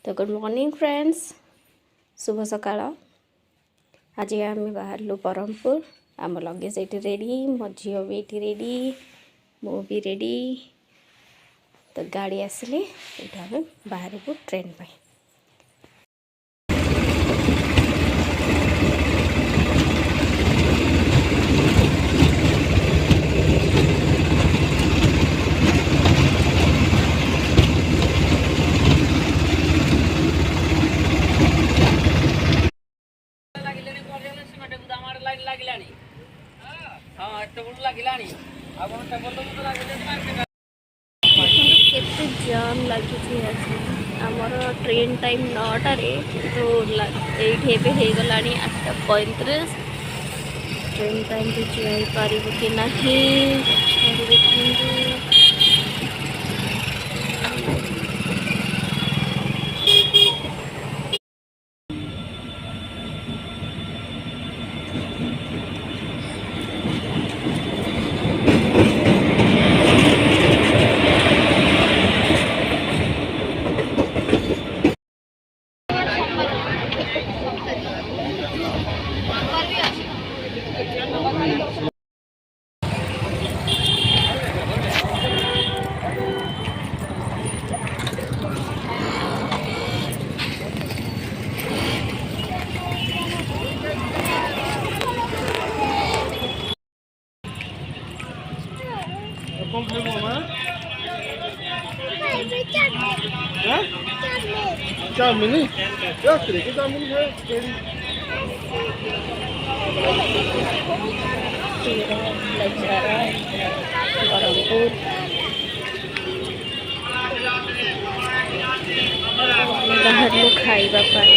तो good morning friends, शुभ सकाळ। आज आम बाहर ब्रह्मपुर। आम लगेज ये रेडी, मो झील भी ये रेडी, मु भी रेडी। तो गाड़ी आसिले ये बाहर को ट्रेन पर। केते जाम लगी आमर ट्रेन टाइम 9टारे तो ये हो गला 8:35। ट्रेन टाइम भी जापर कि नहीं चाउमीन क्या तरह के चाउमीन है? ब्रह्मपुर बाहर लोग खाइबा पाई